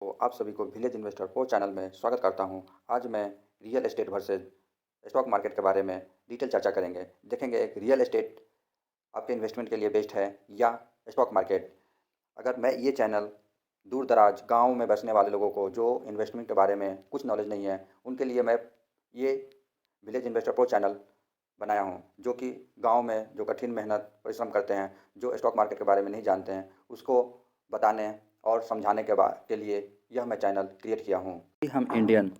तो आप सभी को विलेज इन्वेस्टर प्रो चैनल में स्वागत करता हूं। आज मैं real estate versus stock market के बारे में डिटेल चर्चा करेंगे। देखेंगे एक रियल एस्टेट आपके इन्वेस्टमेंट के लिए बेस्ट है या स्टॉक मार्केट। अगर मैं ये चैनल दूर दराज गाँव में बसने वाले लोगों को जो इन्वेस्टमेंट के बारे में कुछ नॉलेज नहीं है उनके लिए मैं ये विलेज इन्वेस्टर प्रो चैनल बनाया हूँ, जो कि गांव में जो कठिन मेहनत परिश्रम करते हैं, जो स्टॉक मार्केट के बारे में नहीं जानते हैं, उसको बताने और समझाने के लिए यह मैं चैनल क्रिएट किया हूँ। कि हम इंडियन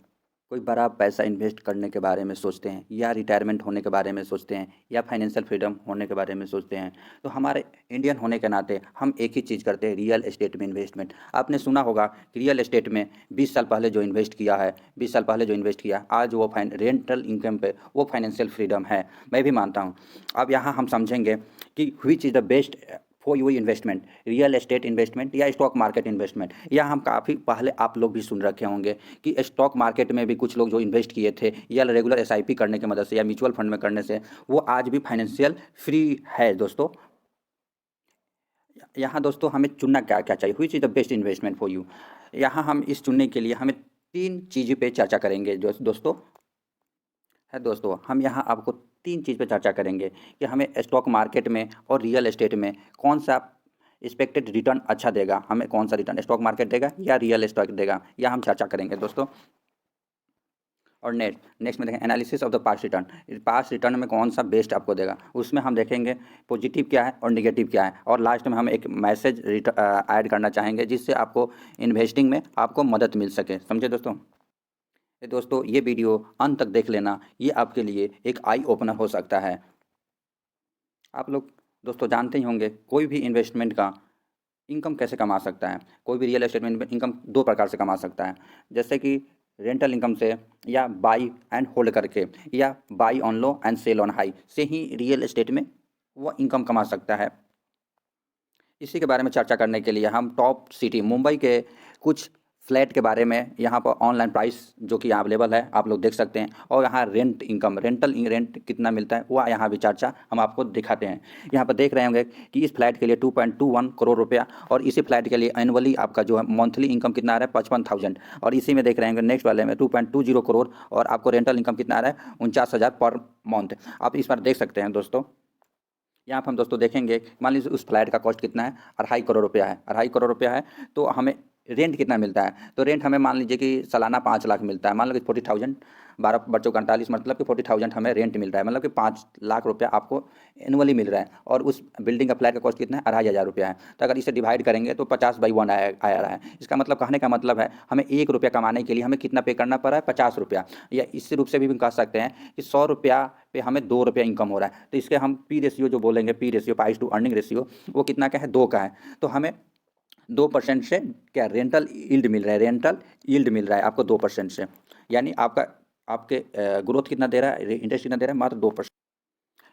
कोई बड़ा पैसा इन्वेस्ट करने के बारे में सोचते हैं या रिटायरमेंट होने के बारे में सोचते हैं या फाइनेंशियल फ्रीडम होने के बारे में सोचते हैं, तो हमारे इंडियन होने के नाते हम एक ही चीज़ करते हैं, रियल एस्टेट में इन्वेस्टमेंट। आपने सुना होगा कि रियल एस्टेट में 20 साल पहले जो इन्वेस्ट किया है, 20 साल पहले जो इन्वेस्ट किया, आज वो रेंटल इनकम पे वो फाइनेंशियल फ्रीडम है। मैं भी मानता हूँ। अब यहाँ हम समझेंगे कि which is the best for you investment, real estate investment या स्टॉक मार्केट इन्वेस्टमेंट। या हम काफ़ी पहले आप लोग भी सुन रखे होंगे कि स्टॉक मार्केट में भी कुछ लोग जो इन्वेस्ट किए थे या रेगुलर एसआईपी करने की मदद से या म्यूचुअल फंड में करने से वो आज भी फाइनेंशियल फ्री है दोस्तों। यहाँ दोस्तों हमें चुनना क्या क्या चाहिए, which is the best investment for you. यहाँ हम इस चुनने के लिए हमें 3 चीज़ों पे चर्चा करेंगे दोस्तों। दोस्तों हम यहाँ आपको 3 चीज़ पे चर्चा करेंगे कि हमें स्टॉक मार्केट में और रियल एस्टेट में कौन सा एक्सपेक्टेड रिटर्न अच्छा देगा, हमें कौन सा रिटर्न स्टॉक मार्केट देगा या रियल एस्टेट देगा, यह हम चर्चा करेंगे दोस्तों। और नेक्स्ट में देखें analysis of the past return में कौन सा बेस्ट आपको देगा, उसमें हम देखेंगे पॉजिटिव क्या है और नेगेटिव क्या है। और लास्ट में हम एक मैसेज ऐड करना चाहेंगे जिससे आपको इन्वेस्टिंग में आपको मदद मिल सके। समझे दोस्तों? दोस्तों ये वीडियो अंत तक देख लेना, ये आपके लिए एक आई ओपनर हो सकता है। आप लोग दोस्तों जानते ही होंगे कोई भी इन्वेस्टमेंट का इनकम कैसे कमा सकता है। कोई भी रियल एस्टेट में इनकम 2 प्रकार से कमा सकता है, जैसे कि रेंटल इनकम से या बाई एंड होल्ड करके या buy on low and sell on high से ही रियल एस्टेट में वो इनकम कमा सकता है। इसी के बारे में चर्चा करने के लिए हम टॉप सिटी मुंबई के कुछ फ्लैट के बारे में यहाँ पर ऑनलाइन प्राइस जो कि यहाँ अवेलेबल है आप लोग देख सकते हैं, और यहाँ रेंट इनकम रेंट कितना मिलता है वह यहाँ भी चर्चा हम आपको दिखाते हैं। यहाँ पर देख रहे होंगे कि इस फ्लैट के लिए 2.21 करोड़ रुपया, और इसी फ्लैट के लिए एनुअली आपका जो है मंथली इनकम कितना आ रहा है 55,000। और इसी में देख रहे होंगे नेक्स्ट वाले में 2.20 करोड़, और आपको रेंटल इनकम कितना आ रहा है 49,000 पर मंथ। आप इस बार देख सकते हैं दोस्तों। यहाँ पर हम दोस्तों देखेंगे, मान लीजिए उस फ्लैट का कॉस्ट कितना है, 2.5 करोड़ रुपया है, 2.5 करोड़ रुपया है, तो हमें रेंट कितना मिलता है, तो रेंट हमें मान लीजिए कि सालाना 5 लाख मिलता है। मान लो कि 40,000, 12 बच्चों का 48, मतलब कि 40,000 हमें रेंट मिल रहा है, मतलब कि 5 लाख रुपया आपको एनुअली मिल रहा है। और उस बिल्डिंग का फ्लैट का कॉस्ट कितना है, 2,500 रुपया है। तो अगर इसे डिवाइड करेंगे तो 50/1 आ रहा है। इसका मतलब कहने का मतलब है हमें 1 रुपया कमाने के लिए हमें कितना पे करना पड़ रहा है, 50 रुपया। या इस रूप से भी कह सकते हैं कि 100 रुपया पे हमें 2 रुपया इनकम हो रहा है। तो इसके हम पी रेशियो जो बोलेंगे, P ratio, price to earning ratio, वो कितना का है, 2 का है। तो हमें 2% से क्या रेंटल यील्ड मिल रहा है, रेंटल यील्ड मिल रहा है आपको 2% से। यानी आपका आपके ग्रोथ कितना दे रहा है, इंटरेस्ट कितना दे रहा है, मात्र 2%।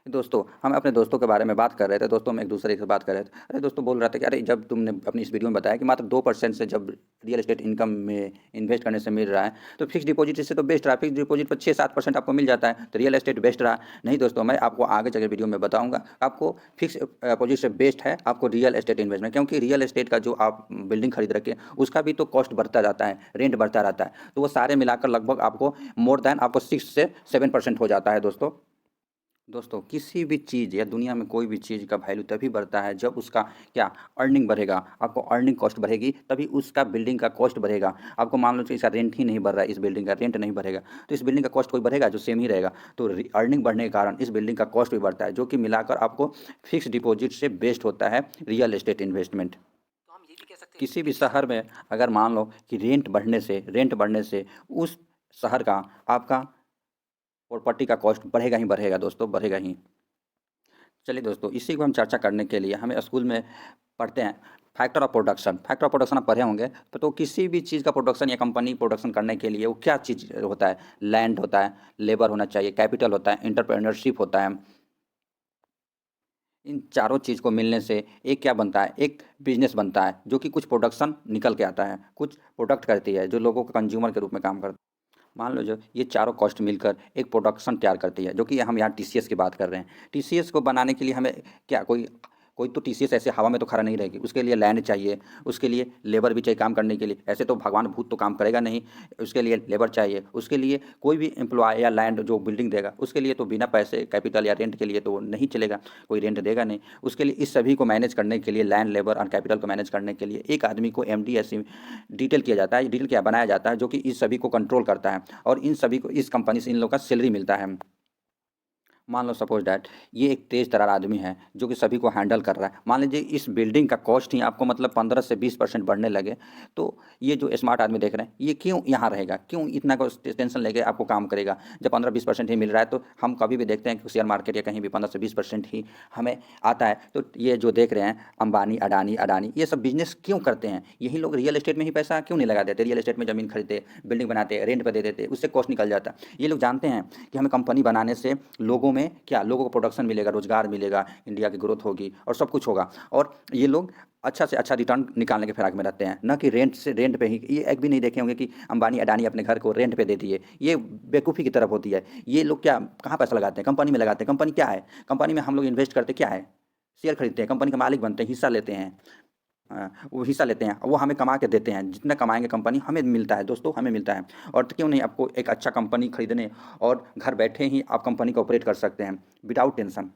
दोस्तों हम अपने दोस्तों के बारे में बात कर रहे थे, दोस्तों हम एक दूसरे से बात कर रहे थे। अरे दोस्तों बोल रहा था कि अरे जब तुमने अपनी इस वीडियो में बताया कि मात्र 2% से जब रियल एस्टेट इनकम में इन्वेस्ट करने से मिल रहा है, तो फिक्स डिपॉजिट इससे तो बेस्ट रहा। फिक्स डिपॉजिट पर 6-7% आपको मिल जाता है, तो रियल एस्टेट बेस्ट रहा। नहीं दोस्तों, मैं आपको आगे चल वीडियो में बताऊँगा आपको फिक्स डिपॉजिट से बेस्ट है आपको रियल एस्टेट इन्वेस्टमेंट, क्योंकि रियल एस्टेट का जो आप बिल्डिंग खरीद रखे उसका भी तो कॉस्ट बढ़ता जाता है, रेंट बढ़ता रहता है। तो वो सारे मिलाकर लगभग आपको मोर देन आपको 6 से 7% हो जाता है दोस्तों। दोस्तों किसी भी चीज़ या दुनिया में कोई भी चीज़ का वैल्यू तभी बढ़ता है जब उसका क्या अर्निंग बढ़ेगा। आपको अर्निंग कॉस्ट बढ़ेगी तभी उसका बिल्डिंग का कॉस्ट बढ़ेगा। आपको मान लो कि इसका रेंट ही नहीं बढ़ रहा है, इस बिल्डिंग का रेंट नहीं बढ़ेगा, तो इस बिल्डिंग का कॉस्ट कोई बढ़ेगा जो सेम ही रहेगा। तो अर्निंग बढ़ने के कारण इस बिल्डिंग का कॉस्ट भी बढ़ता है, जो कि मिलाकर आपको फिक्स डिपॉजिट से बेस्ट होता है रियल एस्टेट इन्वेस्टमेंट। किसी भी शहर में अगर मान लो कि रेंट बढ़ने से उस शहर का आपका प्रॉपर्टी का कॉस्ट बढ़ेगा ही बढ़ेगा दोस्तों, बढ़ेगा ही। चलिए दोस्तों इसी को हम चर्चा करने के लिए हमें स्कूल में पढ़ते हैं फैक्टर ऑफ प्रोडक्शन आप पढ़े होंगे। तो किसी भी चीज़ का प्रोडक्शन या कंपनी प्रोडक्शन करने के लिए वो क्या चीज़ होता है, लैंड होता है, लेबर होना चाहिए, कैपिटल होता है, एंटरप्रेन्योरशिप होता है। इन चारों चीज़ को मिलने से एक क्या बनता है, एक बिजनेस बनता है, जो कि कुछ प्रोडक्शन निकल के आता है, कुछ प्रोडक्ट करती है जो लोगों को कंज्यूमर के रूप में काम करता है। मान लो जो ये चारों कॉस्ट मिलकर एक प्रोडक्शन तैयार करती है, जो कि हम यहाँ टीसीएस की बात कर रहे हैं। टीसीएस को बनाने के लिए हमें क्या कोई कोई तो टीसीएस ऐसे हवा में तो खड़ा नहीं रहेगी, उसके लिए लैंड चाहिए, उसके लिए लेबर भी चाहिए काम करने के लिए। ऐसे तो भगवान भूत तो काम करेगा नहीं, उसके लिए लेबर चाहिए, उसके लिए कोई भी एम्प्लॉय या लैंड जो बिल्डिंग देगा उसके लिए तो बिना पैसे कैपिटल या रेंट के लिए तो नहीं चलेगा, कोई रेंट देगा नहीं। उसके लिए इस सभी को मैनेज करने के लिए, लैंड, लेबर और कैपिटल को मैनेज करने के लिए एक आदमी को एमडी ऐसी डिटेल किया जाता है, डिटेल क्या बनाया जाता है, जो कि इस सभी को कंट्रोल करता है और इन सभी को इस कंपनी से इन लोगों का सैलरी मिलता है। मान लो सपोज डैट ये एक तेज तर्रार आदमी है जो कि सभी को हैंडल कर रहा है। मान लीजिए इस बिल्डिंग का कॉस्ट ही आपको मतलब 15 से 20% बढ़ने लगे, तो ये जो स्मार्ट आदमी देख रहे हैं ये क्यों यहाँ रहेगा, क्यों इतना को टेंशन लेके आपको काम करेगा जब 15-20% ही मिल रहा है। तो हम कभी भी देखते हैं कि शेयर मार्केट या कहीं भी 15 से 20% ही हमें आता है। तो ये जो देख रहे हैं अंबानी, अडानी अडानी ये सब बिजनेस क्यों करते हैं? यही लोग रियल एस्टेट में ही पैसा क्यों नहीं लगा देते? रियल एस्टेट में ज़मीन खरीदते, बिल्डिंग बनाते, रेंट पर दे देते, उससे कॉस्ट निकल जाता। ये लोग जानते हैं कि हमें कंपनी बनाने से लोगों में क्या, लोगों को प्रोडक्शन मिलेगा, रोजगार मिलेगा, इंडिया की ग्रोथ होगी और सब कुछ होगा। और ये लोग अच्छा से अच्छा रिटर्न निकालने के फिराक में रहते हैं, न कि रेंट पे ही। ये एक भी नहीं देखे होंगे कि अंबानी अडानी अपने घर को रेंट पे दे दिए, ये बेवकूफ़ी की तरफ होती है। ये लोग क्या कहाँ पैसा लगाते हैं? कंपनी में लगाते हैं। कंपनी क्या है? कंपनी में हम लोग इन्वेस्ट करते क्या है? शेयर खरीदते हैं, कंपनी के मालिक बनते हैं, हिस्सा लेते हैं। वो हिस्सा लेते हैं, वो हमें कमा के देते हैं, जितना कमाएंगे कंपनी हमें मिलता है दोस्तों, हमें मिलता है। और तो क्यों नहीं आपको एक अच्छा कंपनी खरीदने और घर बैठे ही आप कंपनी को ऑपरेट कर सकते हैं विदाउट टेंशन।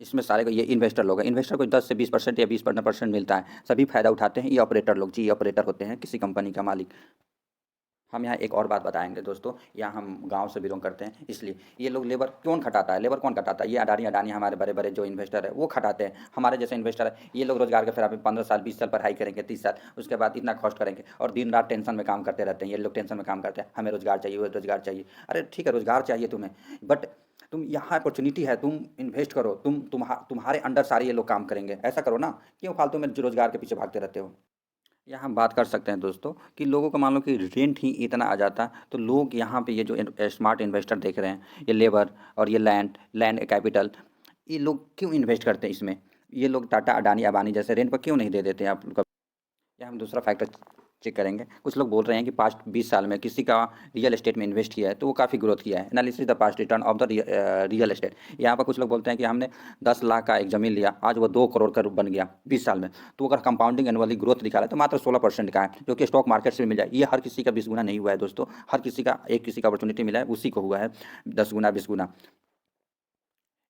इसमें सारे को ये इन्वेस्टर लोग हैं, इन्वेस्टर को 10 से 20% या 20% मिलता है, सभी फायदा उठाते हैं। ये ऑपरेटर लोग जी, ये ऑपरेटर होते हैं किसी कंपनी का मालिक। हम यहाँ एक और बात बताएंगे दोस्तों, यहाँ हम गांव से बिलोंग करते हैं, इसलिए ये लोग लेबर कौन खटाता है? लेबर कौन खटाता है? ये अडानी अडानी हमारे बड़े बड़े जो इन्वेस्टर है वो खटाते हैं। हमारे जैसे इन्वेस्टर है ये लोग रोजगार के फिर आप 15 साल 20 साल पढ़ाई करेंगे, 30 साल, उसके बाद इतना कॉस्ट करेंगे और दिन रात टेंशन में काम करते रहते हैं। ये लोग टेंशन में काम करते हैं, हमें रोजगार चाहिए, वो रोजगार चाहिए। अरे ठीक है, रोजगार चाहिए तुम्हें, बट तुम यहाँ अपॉर्चुनिटी है, तुम इन्वेस्ट करो, तुम्हारे अंडर सारे ये लोग काम करेंगे, ऐसा करो ना। क्यों फालतू में रोजगार के पीछे भागते रहते हो? यहाँ हम बात कर सकते हैं दोस्तों कि लोगों का मान लो कि रेंट ही इतना आ जाता, तो लोग यहाँ पे ये जो स्मार्ट इन्वेस्टर देख रहे हैं, ये लेबर और ये लैंड कैपिटल, ये लोग क्यों इन्वेस्ट करते हैं इसमें? ये लोग टाटा अडानी अबानी जैसे रेंट पर क्यों नहीं दे देते हैं आप लोग? या हम दूसरा फैक्टर चेक करेंगे। कुछ लोग बोल रहे हैं कि पास्ट 20 साल में किसी का रियल एस्टेट में इन्वेस्ट किया है तो वो काफ़ी ग्रोथ किया है। Analysis the past return of the real estate. यहाँ पर कुछ लोग बोलते हैं कि हमने 10 लाख का एक ज़मीन लिया, आज वो 2 करोड़ का बन गया 20 साल में। तो अगर कंपाउंडिंग एनुअली ग्रोथ दिखा रहा है तो मात्र 16% का है, जो कि स्टॉक मार्केट से भी मिल जाए। ये हर किसी का 20 गुना नहीं हुआ है दोस्तों, हर किसी का किसी का अपॉर्चुनिटी मिला है उसी को हुआ है 10 गुना 20 गुना।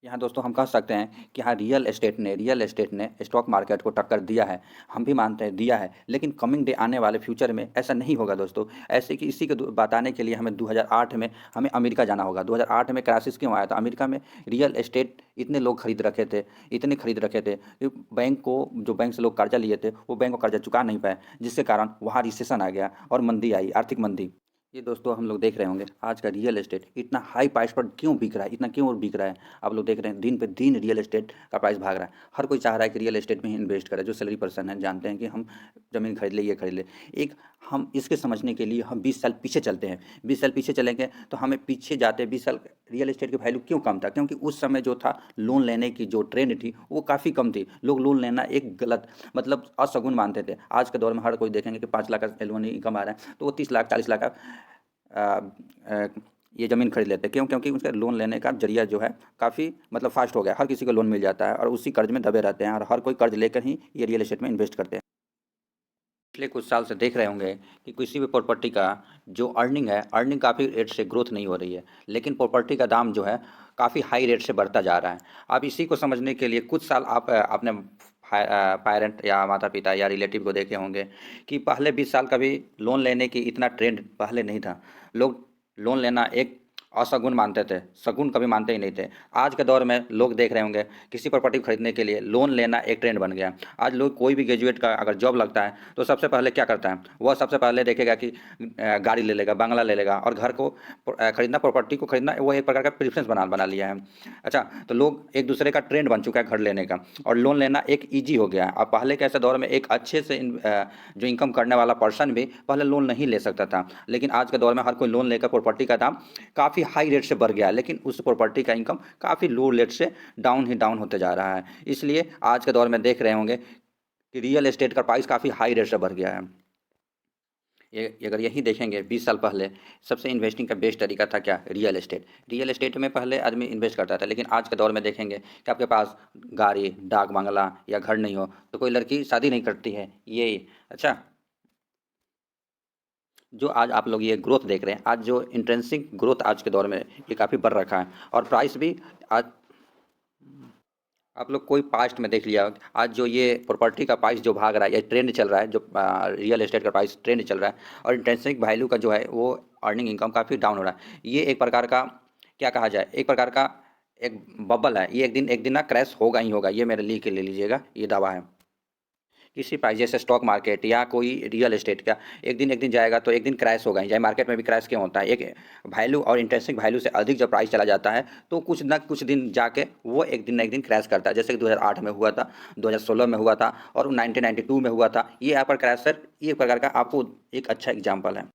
यहाँ दोस्तों हम कह सकते हैं कि हाँ रियल एस्टेट ने स्टॉक मार्केट को टक्कर दिया है। हम भी मानते हैं दिया है, लेकिन कमिंग डे आने वाले फ्यूचर में ऐसा नहीं होगा दोस्तों। ऐसे कि इसी को बताने के लिए हमें 2008 में हमें अमेरिका जाना होगा। 2008 में क्राइसिस क्यों आया था? अमेरिका में रियल एस्टेट इतने लोग खरीद रखे थे, इतने खरीद रखे थे कि बैंक से लोग कर्जा लिए थे वो बैंक को कर्जा चुका नहीं पाए, जिसके कारण वहाँ रिसेशन आ गया और मंदी आई, आर्थिक मंदी। ये दोस्तों हम लोग देख रहे होंगे आज का रियल एस्टेट इतना हाई प्राइस पर क्यों बिक रहा है, इतना क्यों बिक रहा है? आप लोग देख रहे हैं दिन पे दिन रियल एस्टेट का प्राइस भाग रहा है। हर कोई चाह रहा है कि रियल एस्टेट में ही इन्वेस्ट करे। जो सैलरी पर्सन है जानते हैं कि हम ज़मीन खरीद ले, ये खरीद ले। एक हम इसके समझने के लिए हम 20 साल पीछे चलते हैं। 20 साल पीछे चलेंगे तो हमें पीछे जाते 20 साल रियल एस्टेट की वैल्यू क्यों कम था? क्योंकि उस समय जो था लोन लेने की जो ट्रेंड थी वो काफ़ी कम थी। लोग लोन लेना एक गलत मतलब अशगुन मानते थे। आज के दौर में हर कोई देखेंगे कि 5 लाख का लोन इनकम आ रहा है तो वो 30 लाख 40 लाख का ये ज़मीन खरीद लेते हैं। क्यों? क्योंकि उसका लोन लेने का जरिया जो है काफ़ी मतलब फास्ट हो गया, हर किसी को लोन मिल जाता है और उसी कर्ज में दबे रहते हैं और हर कोई कर्ज लेकर ही ये रियल एस्टेट में इन्वेस्ट करते हैं। पिछले कुछ साल से देख रहे होंगे कि किसी भी प्रॉपर्टी का जो अर्निंग काफ़ी रेट से ग्रोथ नहीं हो रही है, लेकिन प्रॉपर्टी का दाम जो है काफ़ी हाई रेट से बढ़ता जा रहा है। आप इसी को समझने के लिए कुछ साल आप अपने पेरेंट या माता पिता या रिलेटिव को देखे होंगे कि पहले 20 साल कभी लोन लेने की इतना ट्रेंड पहले नहीं था। लोग लोन लेना एक अशगुन मानते थे, शगुन कभी मानते ही नहीं थे। आज के दौर में लोग देख रहे होंगे किसी प्रॉपर्टी खरीदने के लिए लोन लेना एक ट्रेंड बन गया। आज लोग कोई भी ग्रेजुएट का अगर जॉब लगता है तो सबसे पहले क्या करता है? वह सबसे पहले देखेगा कि गाड़ी ले लेगा, बंगला ले लेगा और घर को खरीदना, प्रॉपर्टी को खरीदना वो एक प्रकार का प्रेफरेंस बना लिया है। अच्छा, तो लोग एक दूसरे का ट्रेंड बन चुका है घर लेने का और लोन लेना एक ईजी हो गया है। अब पहले के ऐसे दौर में एक अच्छे से जो इनकम करने वाला पर्सन भी पहले लोन नहीं ले सकता था, लेकिन आज के दौर में हर कोई लोन लेकर प्रॉपर्टी का दाम काफ़ी हाई रेट से बढ़ गया है, लेकिन उस प्रॉपर्टी का इनकम काफ़ी लो रेट से डाउन होते जा रहा है। इसलिए आज के दौर में देख रहे होंगे कि रियल एस्टेट का प्राइस काफ़ी हाई रेट से बढ़ गया है। ये अगर यही देखेंगे 20 साल पहले सबसे इन्वेस्टिंग का बेस्ट तरीका था क्या? Real estate. रियल एस्टेट में पहले आदमी इन्वेस्ट करता था, लेकिन आज के दौर में देखेंगे कि आपके पास गाड़ी, डाक बंगला या घर नहीं हो तो कोई लड़की शादी नहीं करती है। ये अच्छा, जो आज आप लोग ये ग्रोथ देख रहे हैं, आज जो इंट्रेंसिक ग्रोथ आज के दौर में ये काफ़ी बढ़ रखा है और प्राइस भी आज आप लोग कोई पास्ट में देख लिया, आज जो ये प्रॉपर्टी का प्राइस जो भाग रहा है, ये ट्रेंड चल रहा है, जो रियल एस्टेट का प्राइस ट्रेंड चल रहा है और इंट्रिंसिक वैल्यू का जो है वो अर्निंग इनकम काफ़ी डाउन हो रहा है। ये एक प्रकार का क्या कहा जाए, एक प्रकार का एक बबल है, ये एक दिन ना क्रैश होगा ही होगा, ये मेरे लिख के ले लीजिएगा, ये दावा है। किसी प्राइस जैसे स्टॉक मार्केट या कोई रियल एस्टेट का एक दिन जाएगा तो एक दिन क्रैश होगा ही, चाहे मार्केट में भी क्रैश क्यों होता है, एक वैल्यू और इंट्रेंसिक वैल्यू से अधिक जब प्राइस चला जाता है तो कुछ ना कुछ दिन जाके वो एक दिन क्रैश करता है, जैसे कि 2008 में हुआ था, 2016 में हुआ था और 1992 में हुआ था। ये यहाँ पर क्रैश सर ये प्रकार का आपको एक अच्छा एग्जाम्पल है।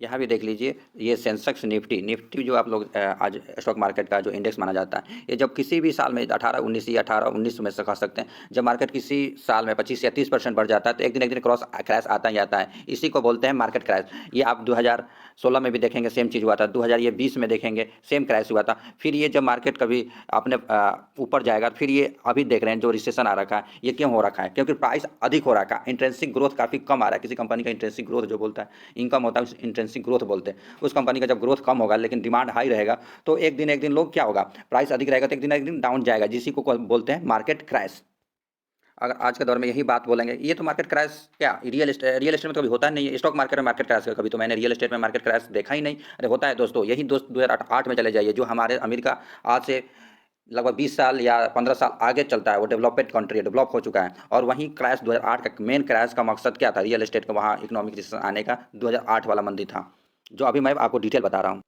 यहाँ भी देख लीजिए, ये सेंसेक्स निफ्टी निफ्टी जो आप लोग आज स्टॉक मार्केट का जो इंडेक्स माना जाता है, ये जब किसी भी साल में 18-19 या 18-19 में से कह सकते हैं, जब मार्केट किसी साल में 25 या 30% बढ़ जाता है तो एक दिन क्रैश आता ही आता है, इसी को बोलते हैं मार्केट क्रैश। ये आप 2016 में भी देखेंगे सेम चीज़ हुआ था, 2020 में देखेंगे सेम क्रैश हुआ था। फिर ये जब मार्केट कभी अपने ऊपर जाएगा, फिर ये अभी देख रहे हैं जो रिसेशन आ रखा है, ये क्यों हो रखा है? क्योंकि प्राइस अधिक हो रखा है, इंट्रेंसिक ग्रोथ काफ़ी कम आ रहा है। किसी कंपनी का इंट्रेंसिक ग्रोथ जो बोलता है इनकम होता है, उस इंट्रेंसिक ग्रोथ बोलते हैं। उस कंपनी का जब ग्रोथ कम होगा लेकिन डिमांड हाई रहेगा तो एक दिन लोग क्या होगा, प्राइस अधिक रहेगा तो एक दिन डाउन जाएगा, जिसी को बोलते हैं मार्केट क्रैश। अगर आज के दौर में यही बात बोलेंगे, ये तो मार्केट क्रैश क्या, रियल एस्टेट में तो कभी होता नहीं है, स्टॉक मार्केट में मार्केट क्रैश कभी तो मैंने रियल एस्टेट में मार्केट क्रैश देखा ही नहीं। अरे होता है दोस्तों, यही दोस्त 2008 में चले जाइए, जो हमारे अमेरिका आज से लगभग 20 साल या 15 साल आगे चलता है, वो डेवलपेड कंट्री है, डेवलप हो चुका है। और वहीं क्रैश 2008 का मेन क्रैश का मकसद क्या था, रियल एस्टेट का वहाँ इकोनॉमिक रिसेशन आने का 2008 वाला मंदी था, जो अभी मैं आपको डिटेल बता रहा हूँ।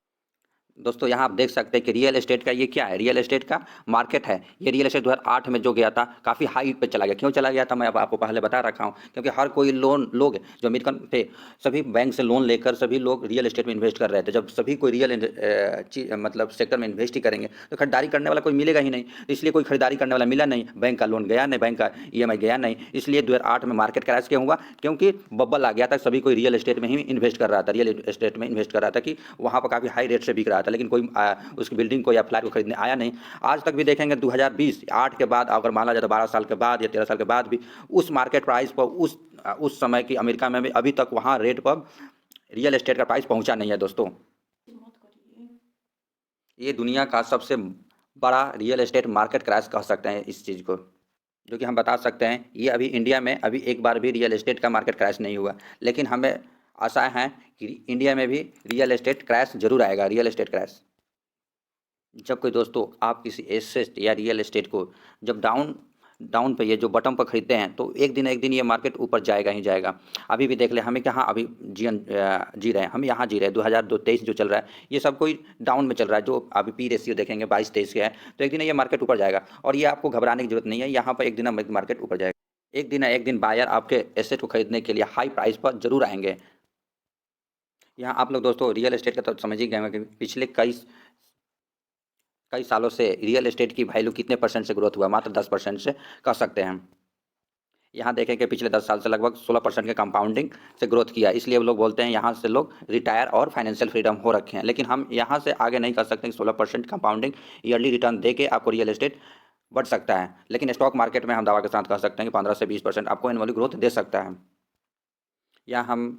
दोस्तों यहाँ आप देख सकते हैं कि रियल एस्टेट का ये क्या है, रियल एस्टेट का मार्केट है। ये रियल एस्टेट 2008 में जो गया था काफ़ी हाई पे चला गया। क्यों चला गया था मैं अब आपको पहले बता रखा हूँ, क्योंकि हर कोई लोग जो अमेरिकन थे सभी बैंक से लोन लेकर सभी लोग रियल एस्टेट में इन्वेस्ट कर रहे थे। जब सभी कोई रियल मतलब सेक्टर में इन्वेस्ट ही करेंगे तो खरीदारी करने वाला कोई मिलेगा ही नहीं, इसलिए कोई खरीदारी करने वाला मिला नहीं, बैंक का लोन गया नहीं, बैंक का EMI गया नहीं, इसलिए 2008 में मार्केट क्रैश क्यों हुआ? क्योंकि बब्बल आ गया था, सभी कोई रियल एस्टेट में ही इन्वेस्ट कर रहा था, रियल एस्टेट में इन्वेस्ट कर रहा था कि वहाँ पर काफ़ी हाई रेट से बिक रहा था, लेकिन कोई उसकी बिल्डिंग को या फ्लैट को खरीदने आया नहीं। आज तक भी देखेंगे 2020-8 के बाद अगर माना जाए तो 12 साल के बाद या 13 साल के बाद भी उस मार्केट प्राइस पर उस समय की अमेरिका में भी अभी तक वहाँ रेट पर रियल एस्टेट का प्राइस पहुँचा नहीं है दोस्तों। ये दुनिया का सबसे बड़ा रियल एस्टेट मार्केट क्रैश कह सकते हैं इस चीज़ को, जो कि हम बता सकते हैं ये अभी इंडिया में अभी एक बार भी रियल एस्टेट का मार्केट क्रैश नहीं हुआ, लेकिन हमें आशा है कि इंडिया में भी रियल एस्टेट क्रैश जरूर आएगा। रियल एस्टेट क्रैश जब कोई दोस्तों आप किसी एसेट या रियल एस्टेट को जब डाउन पे ये जो बटन पर खरीदते हैं तो एक दिन ये मार्केट ऊपर जाएगा ही जाएगा। अभी भी देख ले हमें कहाँ अभी जी रहे हैं, हम यहाँ जी रहे हैं 2023 जो चल रहा है ये सब कोई डाउन में चल रहा है। जो अभी पी रेशियो देखेंगे 22-23 का है तो एक दिन ये मार्केट ऊपर जाएगा और ये आपको घबराने की जरूरत नहीं है, यहाँ पर एक दिन मार्केट ऊपर जाएगा। एक दिन बायर आपके एसेट को खरीदने के लिए हाई प्राइस पर जरूर आएंगे। यहाँ आप लोग दोस्तों रियल एस्टेट का तो समझ ही गए हैं कि पिछले कई सालों से रियल एस्टेट की वैल्यू कितने % से ग्रोथ हुआ, मात्र 10% से कह सकते हैं। यहाँ देखें कि पिछले 10 साल से लगभग 16% के कंपाउंडिंग से ग्रोथ किया, इसलिए वो लोग बोलते हैं यहाँ से लोग रिटायर और फाइनेंशियल फ्रीडम हो रखे हैं। लेकिन हम यहाँ से आगे नहीं कर सकते कि 16% कंपाउंडिंग ईयरली रिटर्न दे के आपको रियल एस्टेट बढ़ सकता है, लेकिन स्टॉक मार्केट में हम दावा के साथ कह सकते हैं कि 15 से 20% आपको एनुअली ग्रोथ दे सकता है। या हम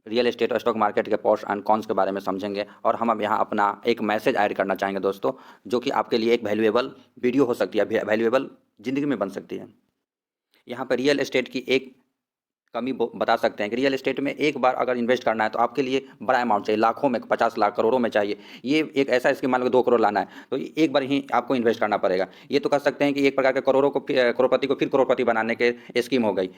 रियल एस्टेट और स्टॉक मार्केट के प्रोस एंड कॉन्स के बारे में समझेंगे और हम अब यहाँ अपना एक मैसेज ऐड करना चाहेंगे दोस्तों, जो कि आपके लिए एक वैल्यूएबल वीडियो हो सकती है, वैल्यूएबल ज़िंदगी में बन सकती है। यहाँ पर रियल एस्टेट की एक कमी बता सकते हैं कि रियल एस्टेट में एक बार अगर इन्वेस्ट करना है तो आपके लिए बड़ा अमाउंट चाहिए, लाखों में, 50 लाख, करोड़ों में चाहिए। ये एक ऐसा स्कीम मान लो 2 करोड़ लाना है तो एक बार ही आपको इन्वेस्ट करना पड़ेगा। ये तो कह सकते हैं कि एक प्रकार के करोड़पति को फिर करोड़पति बनाने के स्कीम हो गई।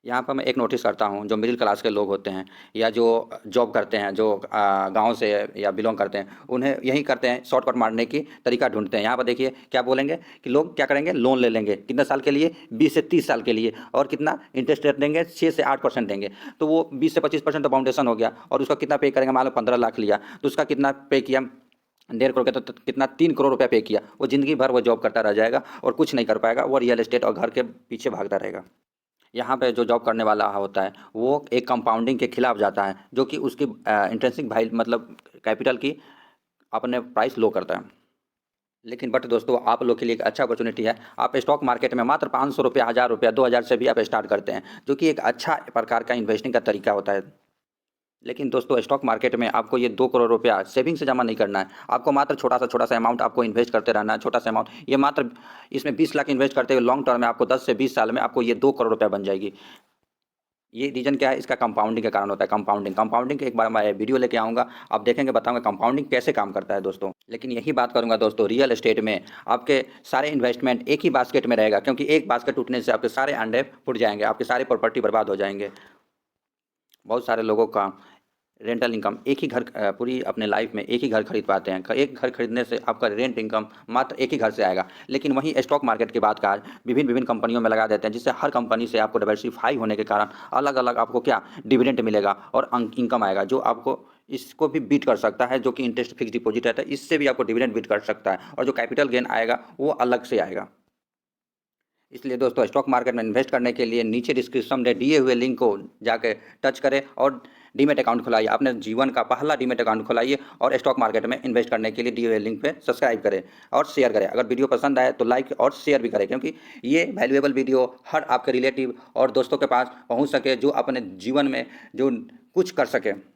यहाँ पर मैं एक नोटिस करता हूँ, जो मिडिल क्लास के लोग होते हैं या जो जॉब करते हैं, जो गांव से या बिलोंग करते हैं, उन्हें यही करते हैं, शॉर्टकट मारने की तरीका ढूंढते हैं। यहाँ पर देखिए क्या बोलेंगे कि लोग क्या करेंगे, लोन ले लेंगे कितने साल के लिए, 20 से 30 साल के लिए, और कितना इंटरेस्ट रेट देंगे, 6 से 8% देंगे। तो वो 20 से 25% तो फाउंडेशन हो गया, और उसका कितना पे करेंगे, मान लो 15 लाख लिया तो उसका कितना पे किया, 1.5 करोड़ का, तो कितना 3 करोड़ रुपया पे किया। वो ज़िंदगी भर वो जॉब करता रह जाएगा और कुछ नहीं कर पाएगा, वो रियल एस्टेट और घर के पीछे भागता रहेगा। यहाँ पे जो जॉब करने वाला होता है वो एक कंपाउंडिंग के खिलाफ जाता है, जो कि उसकी इंट्रिंसिक वैल्यू मतलब कैपिटल की अपने प्राइस लो करता है। लेकिन बट दोस्तों आप लोग के लिए एक अच्छा अपॉर्चुनिटी है। आप स्टॉक मार्केट में मात्र 500 रुपया, 1000 रुपया, 2000 से भी आप स्टार्ट करते हैं, जो कि एक अच्छा प्रकार का इन्वेस्टिंग का तरीका होता है। लेकिन दोस्तों स्टॉक मार्केट में आपको ये 2 करोड़ रुपया सेविंग से जमा नहीं करना है। आपको मात्र छोटा सा अमाउंट आपको इन्वेस्ट करते रहना है, छोटा सा अमाउंट। ये मात्र इसमें 20 लाख इन्वेस्ट करते हुए लॉन्ग टर्म में आपको 10 से 20 साल में आपको ये 2 करोड़ रुपया बन जाएगी। ये रीज़न क्या है? इसका कंपाउंडिंग के कारण होता है। कंपाउंडिंग के एक बार मैं वीडियो लेके आऊँगा, आप देखेंगे, बताऊँगा कंपाउंडिंग कैसे काम करता है दोस्तों। लेकिन यही बात करूँगा दोस्तों, रियल एस्टेट में आपके सारे इन्वेस्टमेंट एक ही बास्केट में रहेगा, क्योंकि एक बास्केट टूटने से आपके सारे अंडे फूट जाएंगे, आपकी सारी प्रॉपर्टी बर्बाद हो जाएंगे। बहुत सारे लोगों का रेंटल इनकम एक ही घर पूरी अपने लाइफ में एक ही घर खरीद पाते हैं। एक घर खरीदने से आपका रेंट इनकम मात्र एक ही घर से आएगा। लेकिन वहीं स्टॉक मार्केट की बात का विभिन्न विभिन्न कंपनियों में लगा देते हैं, जिससे हर कंपनी से आपको डाइवर्सिफाई होने के कारण अलग अलग आपको क्या डिविडेंड मिलेगा और इनकम आएगा, जो आपको इसको भी बीट कर सकता है। जो कि इंटरेस्ट फिक्स डिपॉजिट रहता है, इससे भी आपको डिविडेंड बीट कर सकता है, और जो कैपिटल गेन आएगा वो अलग से आएगा। इसलिए दोस्तों स्टॉक मार्केट में इन्वेस्ट करने के लिए नीचे डिस्क्रिप्शन में दिए हुए लिंक को जाके टच करें और डीमेट अकाउंट खुलाइए। अपने जीवन का पहला डीमेट अकाउंट खुलाइए और स्टॉक मार्केट में इन्वेस्ट करने के लिए दिए हुए लिंक पे सब्सक्राइब करें और शेयर करें। अगर वीडियो पसंद आए तो लाइक और शेयर भी करें, क्योंकि ये वैल्यूएबल वीडियो हर आपके रिलेटिव और दोस्तों के पास पहुँच सके, जो अपने जीवन में जो कुछ कर सके।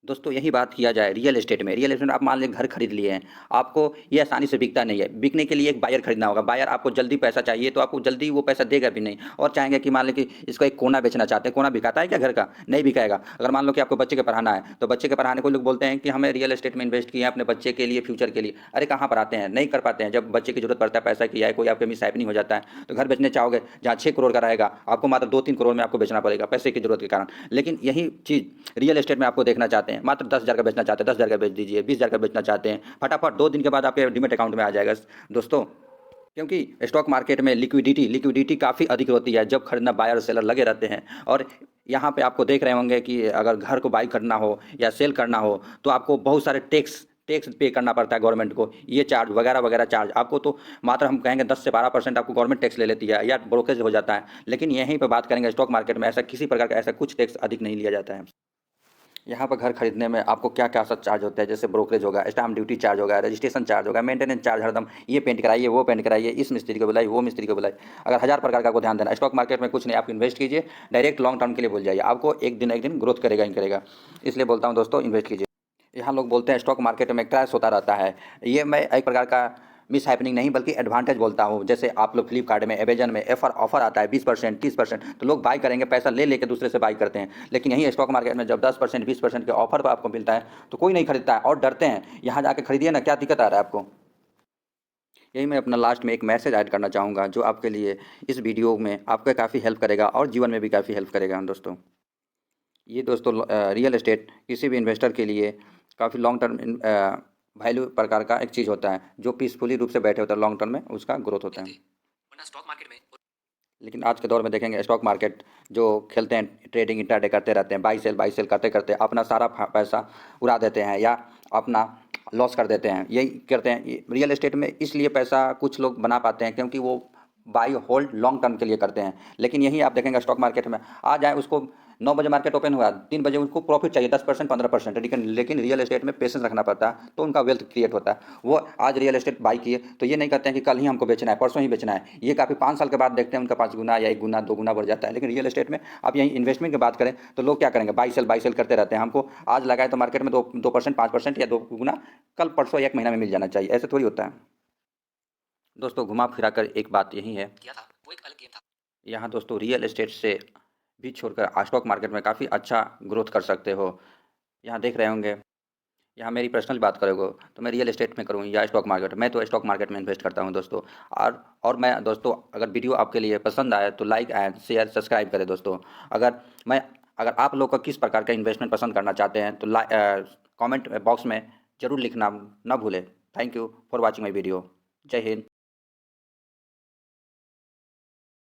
दोस्तों यही बात किया जाए रियल एस्टेट में। रियल एस्टेट में आप मान लीजिए घर खरीद लिए हैं, आपको ये आसानी से बिकता नहीं है। बिकने के लिए एक बायर खरीदना होगा। बायर आपको जल्दी पैसा चाहिए तो आपको जल्दी वो पैसा देगा भी नहीं, और चाहेंगे कि मान लो कि इसको एक कोना बेचना चाहते हैं। कोना बिकाता है क्या घर का? नहीं बिकाएगा। अगर मान लो कि आपको बच्चे के पढ़ाना है, तो बच्चे के पढ़ाने को लोग बोलते हैं कि हमें रियल एस्टेट में इन्वेस्ट किया है अपने बच्चे के लिए, फ्यूचर के लिए। अरे कहाँ पर आते हैं, नहीं कर पाते हैं। जब बच्चे की जरूरत पड़ता है पैसा की, या कोई आपके मिस हैपनिंग हो जाता है, तो घर बेचने चाहोगे जहाँ 6 करोड़ का रहेगा, आपको मात्र 2-3 करोड़ में आपको बेचना पड़ेगा पैसे की जरूरत के कारण। लेकिन यही चीज़ रियल एस्टेट में आपको देखना चाहते हैं, मात्र 10,000 का बेचना चाहते हैं, 10,000 का बेच दीजिए। 20,000 का बेचना चाहते हैं, फटाफट 2 दिन के बाद आपके डीमैट अकाउंट में आ जाएगा दोस्तों। क्योंकि स्टॉक मार्केट में लिक्विडिटी काफ़ी अधिक होती है जब खरीदना बायर और सेलर लगे रहते हैं। और यहाँ पे आपको देख रहे होंगे कि अगर घर को बाई करना हो या सेल करना हो, तो आपको बहुत सारे टैक्स पे करना पड़ता है गवर्नमेंट को। ये चार्ज वगैरह वगैरह चार्ज आपको तो मात्र हम कहेंगे 10 से 12% आपको गवर्नमेंट टैक्स ले लेती है, या ब्रोकरेज हो जाता है। लेकिन यहीं पे बात करेंगे स्टॉक मार्केट में ऐसा किसी प्रकार का ऐसा कुछ टैक्स अधिक नहीं लिया जाता है। यहाँ पर घर खरीदने में आपको क्या क्या सब चार्ज होता है, जैसे ब्रोकरेज होगा, स्टाम्प ड्यूटी चार्ज होगा, रजिस्ट्रेशन चार्ज होगा, मेंटेनेंस चार्ज हरदम, ये पेंट कराइए, वो पेंट कराइए, इस मिस्त्री को बुलाइए, वो मिस्त्री को बुलाइए। अगर 1000 प्रकार का आपको ध्यान देना। स्टॉक मार्केट में कुछ नहीं, आप इन्वेस्ट कीजिए, डायरेक्ट लॉन्ग टर्म के लिए भूल जाइए, आपको एक दिन ग्रोथ करेगा ही करेगा। इसलिए बोलता हूँ दोस्तों, इन्वेस्ट कीजिए। यहाँ लोग बोलते हैं स्टॉक मार्केट में क्रैश होता रहता है। ये मैं एक प्रकार का मिस हैपनिंग नहीं बल्कि एडवांटेज बोलता हूँ। जैसे आप लोग फ्लिपकार्ट में, अमेजन में ऑफर आता है 20%, 30%, तो लोग बाई करेंगे, पैसा ले लेके दूसरे से बाई करते हैं। लेकिन यही स्टॉक मार्केट में जब 10%, 20% के ऑफर पर आपको मिलता है तो कोई नहीं खरीदता है और डरते हैं। यहाँ जाके खरीदिए ना, क्या दिक्कत आ रहा है आपको। यही मैं अपना लास्ट में एक मैसेज ऐड करना चाहूँगा, जो आपके लिए इस वीडियो में आपका काफ़ी हेल्प करेगा और जीवन में भी काफ़ी हेल्प करेगा दोस्तों। ये दोस्तों रियल एस्टेट किसी भी इन्वेस्टर के लिए काफ़ी लॉन्ग टर्म वैल्यू प्रकार का एक चीज़ होता है, जो पीसफुली रूप से बैठे होता है, लॉन्ग टर्म में उसका ग्रोथ होता है। स्टॉक मार्केट में लेकिन आज के दौर में देखेंगे स्टॉक मार्केट जो खेलते हैं, ट्रेडिंग इंट्राडे करते रहते हैं, बाई सेल करते करते अपना सारा पैसा उड़ा देते हैं या अपना लॉस कर देते हैं। यही करते हैं रियल एस्टेट में। इसलिए पैसा कुछ लोग बना पाते हैं क्योंकि वो बाई होल्ड लॉन्ग टर्म के लिए करते हैं। लेकिन यही आप देखेंगे स्टॉक मार्केट में आ जाए, उसको 9 बजे मार्केट ओपन हुआ, 3 बजे उनको प्रॉफिट चाहिए 10%, 15%। लेकिन रियल एस्टेट में पेशेंस रखना पड़ता है, तो उनका वेल्थ क्रिएट होता है। वो आज रियल एस्टेट बाई किए तो ये नहीं करते हैं कि कल ही हमको बेचना है, परसों ही बेचना है। ये काफ़ी 5 साल के बाद देखते हैं उनका 5 गुना या 1 गुना 2 गुना बढ़ जाता है। लेकिन रियल एस्टेट में आप यही इन्वेस्टमेंट की बात करें तो लोग क्या करेंगे, बाई सेल करते रहते हैं। हमको आज लगाए तो मार्केट में 2%, 5% या 2 गुना कल परसों 1 महीना में मिल जाना चाहिए, ऐसे थोड़ी होता है दोस्तों। घुमा फिरा कर एक बात यही है, वो एक अलग गेम था। यहाँ दोस्तों रियल एस्टेट से भी छोड़कर स्टॉक मार्केट में काफ़ी अच्छा ग्रोथ कर सकते हो। यहाँ देख रहे होंगे, यहाँ मेरी पर्सनल बात करोगे तो मैं रियल एस्टेट में करूँ या स्टॉक मार्केट, मैं तो स्टॉक मार्केट में इन्वेस्ट करता हूँ दोस्तों। और मैं दोस्तों, अगर वीडियो आपके लिए पसंद आए तो लाइक एंड शेयर सब्सक्राइब करें दोस्तों। अगर आप लोग का किस प्रकार का इन्वेस्टमेंट पसंद करना चाहते हैं तो कमेंट बॉक्स में ज़रूर लिखना ना भूलें। Thank you for watching my video. जय हिंद।